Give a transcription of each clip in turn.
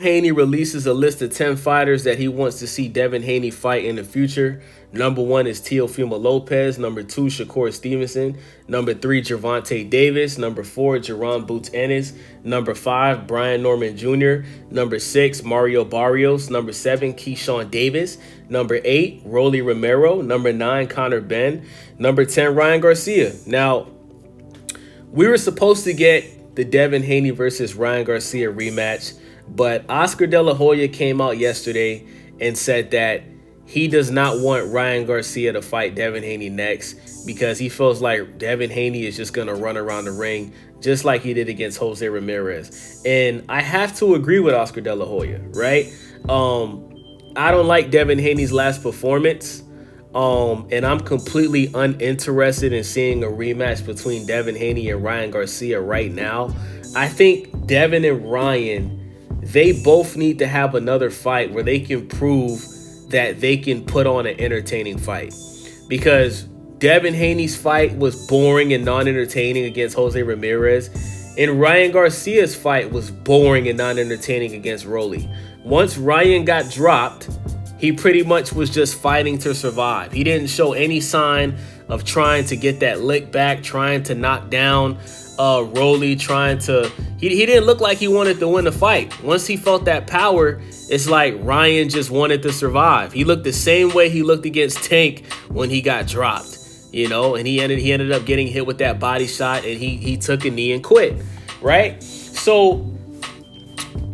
Haney releases a list of 10 fighters that he wants to see Devin Haney fight in the future. Number 1 is Teofimo Lopez. Number 2, Shakur Stevenson. Number 3, Gervonta Davis. Number 4, Jerron Boots Ennis. Number 5, Brian Norman Jr. Number 6, Mario Barrios. Number 7, Keyshawn Davis. Number 8, Rolly Romero. Number 9, Conor Benn. Number 10, Ryan Garcia. Now, we were supposed to get the Devin Haney versus Ryan Garcia rematch, but Oscar De La Hoya came out yesterday and said that he does not want Ryan Garcia to fight Devin Haney next because he feels like Devin Haney is just going to run around the ring just like he did against Jose Ramirez. And I have to agree with Oscar De La Hoya, right? I don't like Devin Haney's last performance. And I'm completely uninterested in seeing a rematch between Devin Haney and Ryan Garcia right now. I think Devin and Ryan, they both need to have another fight where they can prove that they can put on an entertaining fight. Because Devin Haney's fight was boring and non-entertaining against Jose Ramirez, and Ryan Garcia's fight was boring and non-entertaining against Rolly. Once Ryan got dropped, he pretty much was just fighting to survive. He didn't show any sign of trying to get that lick back, trying to knock down Rolly, he didn't look like he wanted to win the fight. Once he felt that power, it's like Ryan just wanted to survive. He looked the same way he looked against Tank when he got dropped, and he ended up getting hit with that body shot, and he took a knee and quit, right? So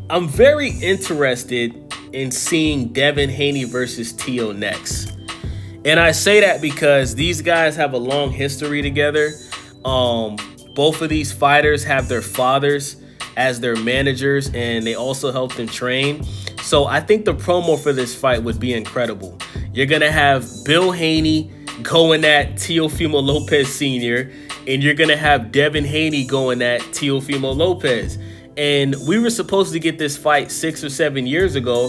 I'm very interested in seeing Devin Haney versus Teo next. And I say that because these guys have a long history together. Both of these fighters have their fathers as their managers, and they also help them train. So I think the promo for this fight would be incredible. You're going to have Bill Haney going at Teofimo Lopez Sr., and you're going to have Devin Haney going at Teofimo Lopez. And we were supposed to get this fight 6 or 7 years ago,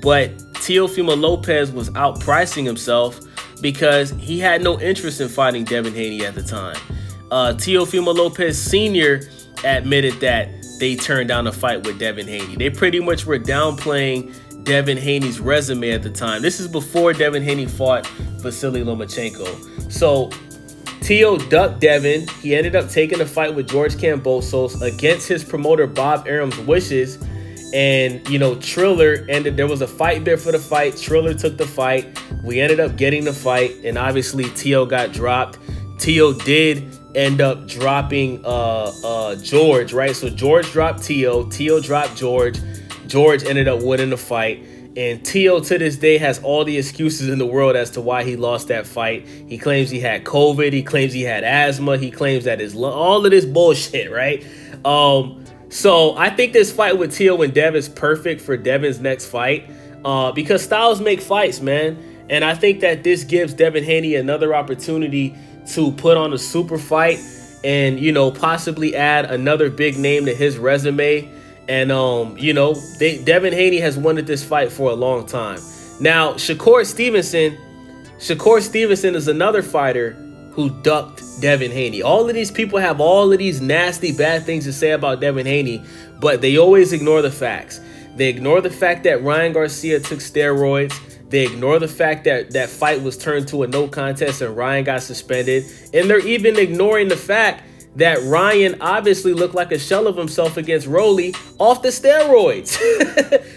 but Teofimo Lopez was outpricing himself because he had no interest in fighting Devin Haney at the time. Teofimo Lopez Sr. admitted that they turned down a fight with Devin Haney. They pretty much were downplaying Devin Haney's resume at the time. This is before Devin Haney fought Vasily Lomachenko. So Teo ducked Devin. He ended up taking a fight with George Kambosos against his promoter Bob Arum's wishes. And, Triller there was a fight bid for the fight. Triller took the fight. We ended up getting the fight. And obviously Teo got dropped. Teo did end up dropping George, right? So George dropped Teo. Teo dropped George. George ended up winning the fight. And Teo to this day has all the excuses in the world as to why he lost that fight. He claims he had COVID. He claims he had asthma. He claims that all of this bullshit, right? So I think this fight with Teo and Dev is perfect for Devin's next fight because styles make fights, man. And I think that this gives Devin Haney another opportunity to put on a super fight and, possibly add another big name to his resume. And, Devin Haney has wanted this fight for a long time. Now, Shakur Stevenson is another fighter who ducked Devin Haney. All of these people have all of these nasty, bad things to say about Devin Haney, but they always ignore the facts. They ignore the fact that Ryan Garcia took steroids. They ignore the fact that that fight was turned to a no contest and Ryan got suspended. And they're even ignoring the fact that Ryan obviously looked like a shell of himself against Rolly off the steroids,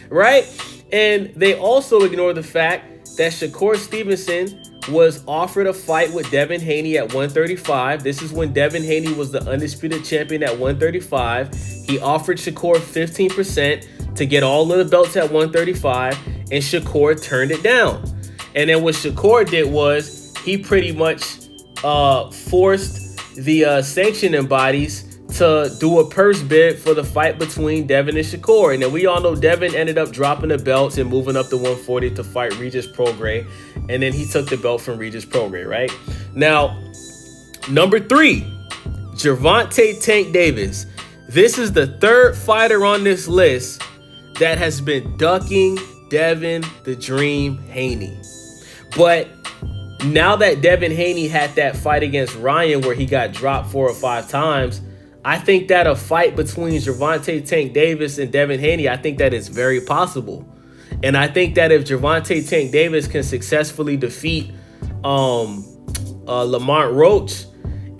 right? And they also ignore the fact that Shakur Stevenson was offered a fight with Devin Haney at 135. This is when Devin Haney was the undisputed champion at 135. He offered Shakur 15% to get all of the belts at 135, and Shakur turned it down. And then what Shakur did was he pretty much forced the sanctioning bodies to do a purse bid for the fight between Devin and Shakur. And then we all know Devin ended up dropping the belts and moving up to 140 to fight Regis Prograis. And then he took the belt from Regis Prograis, right? Now, number 3, Gervonta Tank Davis. This is the third fighter on this list that has been ducking Devin the Dream Haney. But now that Devin Haney had that fight against Ryan where he got dropped 4 or 5 times, I think that a fight between Gervonta Tank Davis and Devin Haney, I think that is very possible. And I think that if Gervonta Tank Davis can successfully defeat Lamont Roach,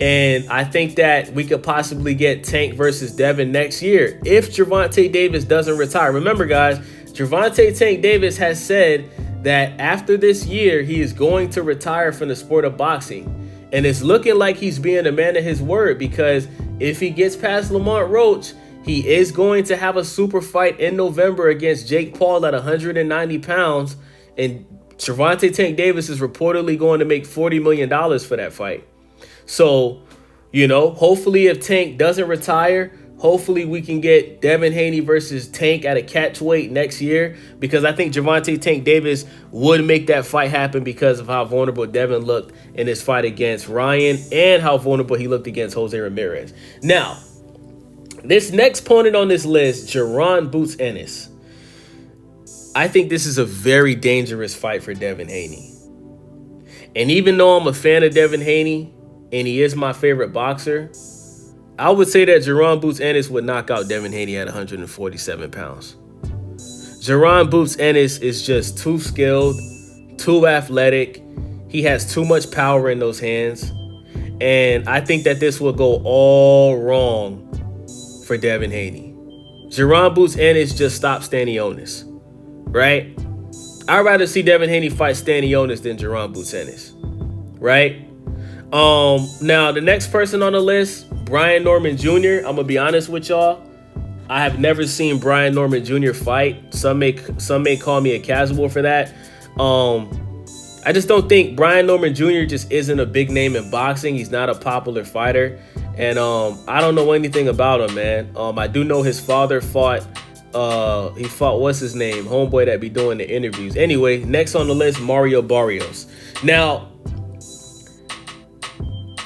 and I think that we could possibly get Tank versus Devin next year if Gervonta Davis doesn't retire. Remember, guys, Gervonta Tank Davis has said that after this year, he is going to retire from the sport of boxing. And it's looking like he's being a man of his word, because if he gets past Lamont Roach, he is going to have a super fight in November against Jake Paul at 190 pounds. And Gervonta Tank Davis is reportedly going to make $40 million for that fight. So, hopefully if Tank doesn't retire, hopefully we can get Devin Haney versus Tank at a catch weight next year, because I think Gervonta Tank Davis would make that fight happen because of how vulnerable Devin looked in his fight against Ryan and how vulnerable he looked against Jose Ramirez. Now, this next opponent on this list, Jaron Boots Ennis. I think this is a very dangerous fight for Devin Haney. And even though I'm a fan of Devin Haney and he is my favorite boxer, I would say that Jaron Boots Ennis would knock out Devin Haney at 147 pounds. Jaron Boots Ennis is just too skilled, too athletic. He has too much power in those hands. And I think that this will go all wrong for Devin Haney. Jaron Boots Ennis just stopped Stanionis, right? I'd rather see Devin Haney fight Stanionis than Jaron Boots Ennis, right? Now, the next person on the list, Brian Norman Jr. I'm going to be honest with y'all. I have never seen Brian Norman Jr. fight. Some may call me a casual for that. I just don't think Brian Norman Jr. just isn't a big name in boxing. He's not a popular fighter. And I don't know anything about him, man. I do know his father fought, what's his name? Homeboy that be doing the interviews. Anyway, next on the list, Mario Barrios. Now,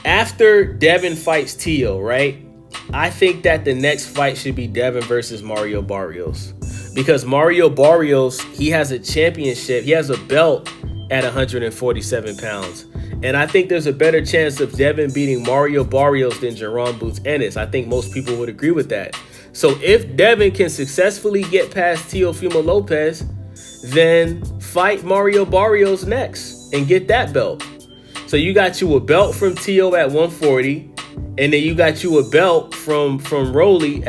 after Devin fights Tio, right? I think that the next fight should be Devin versus Mario Barrios. Because Mario Barrios, he has a championship. He has a belt at 147 pounds. And I think there's a better chance of Devin beating Mario Barrios than Jaron Boots Ennis. I think most people would agree with that. So if Devin can successfully get past Teofimo Lopez, then fight Mario Barrios next and get that belt. So you got you a belt from Tio at 140, and then you got you a belt from Mario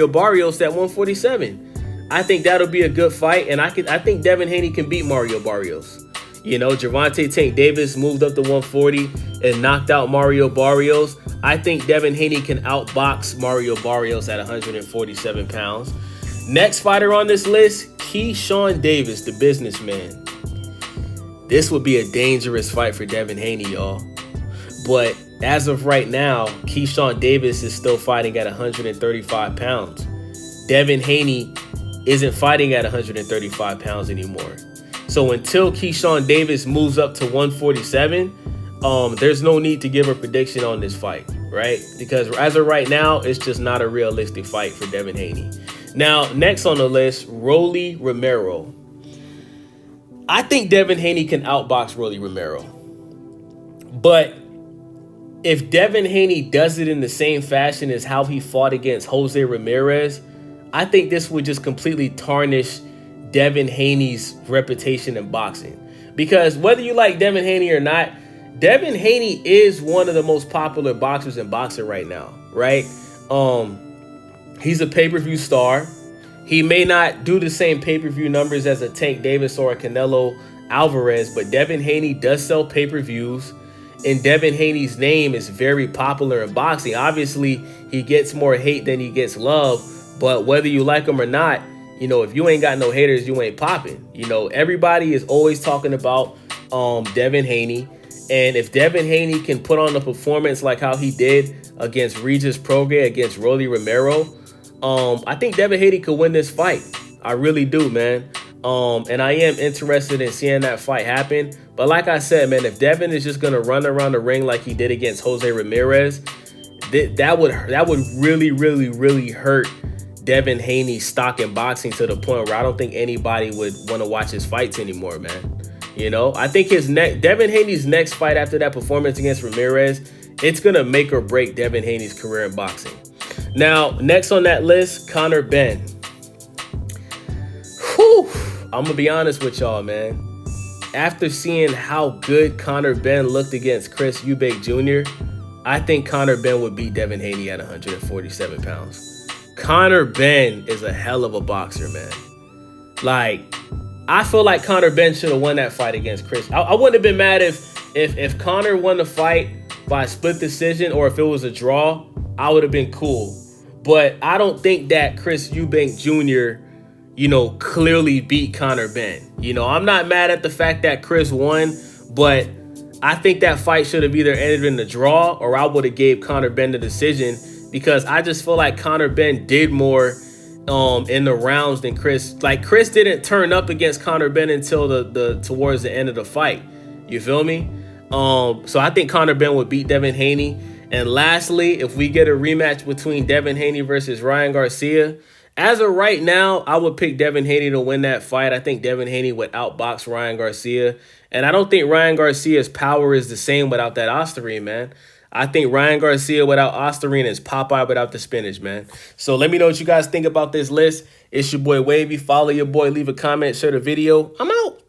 Barrios at 147. I think that'll be a good fight, and I think Devin Haney can beat Mario Barrios. Gervonta Tank Davis moved up to 140 and knocked out Mario Barrios. I think Devin Haney can outbox Mario Barrios at 147 pounds. Next fighter on this list, Keyshawn Davis, the businessman. This would be a dangerous fight for Devin Haney, y'all. But as of right now, Keyshawn Davis is still fighting at 135 pounds. Devin Haney isn't fighting at 135 pounds anymore. So until Keyshawn Davis moves up to 147, there's no need to give a prediction on this fight, right? Because as of right now, it's just not a realistic fight for Devin Haney. Now, next on the list, Rolly Romero. I think Devin Haney can outbox Rolly Romero. But if Devin Haney does it in the same fashion as how he fought against Jose Ramirez, I think this would just completely tarnish Devin Haney's reputation in boxing. Because whether you like Devin Haney or not, Devin Haney is one of the most popular boxers in boxing right now, right? He's a pay-per-view star. He may not do the same pay-per-view numbers as a Tank Davis or a Canelo Alvarez, but Devin Haney does sell pay-per-views, and Devin Haney's name is very popular in boxing. Obviously, he gets more hate than he gets love, but whether you like him or not, if you ain't got no haters, you ain't popping. Everybody is always talking about Devin Haney, and if Devin Haney can put on a performance like how he did against Regis Prograis, against Rolly Romero, I think Devin Haney could win this fight. I really do, man. And I am interested in seeing that fight happen. But like I said, man, if Devin is just going to run around the ring like he did against Jose Ramirez, that would really, really, really hurt Devin Haney's stock in boxing to the point where I don't think anybody would want to watch his fights anymore, man. I think Devin Haney's next fight after that performance against Ramirez It's going to make or break Devin Haney's career in boxing. Now, next on that list, Conor Benn. Whew, I'm going to be honest with y'all, man. After seeing how good Conor Benn looked against Chris Eubank Jr., I think Conor Benn would beat Devin Haney at 147 pounds. Conor Benn is a hell of a boxer, man. Like, I feel like Conor Benn should have won that fight against Chris. I wouldn't have been mad if Conor won the fight by split decision or if it was a draw. I would have been cool. But I don't think that Chris Eubank Jr., clearly beat Conor Benn. I'm not mad at the fact that Chris won, but I think that fight should have either ended in a draw or I would have gave Conor Benn the decision, because I just feel like Conor Benn did more in the rounds than Chris. Like, Chris didn't turn up against Conor Benn until the towards the end of the fight. You feel me? So I think Conor Benn would beat Devin Haney. And lastly, if we get a rematch between Devin Haney versus Ryan Garcia, as of right now, I would pick Devin Haney to win that fight. I think Devin Haney would outbox Ryan Garcia. And I don't think Ryan Garcia's power is the same without that Osterine, man. I think Ryan Garcia without Osterine is Popeye without the spinach, man. So let me know what you guys think about this list. It's your boy Wavy. Follow your boy. Leave a comment. Share the video. I'm out.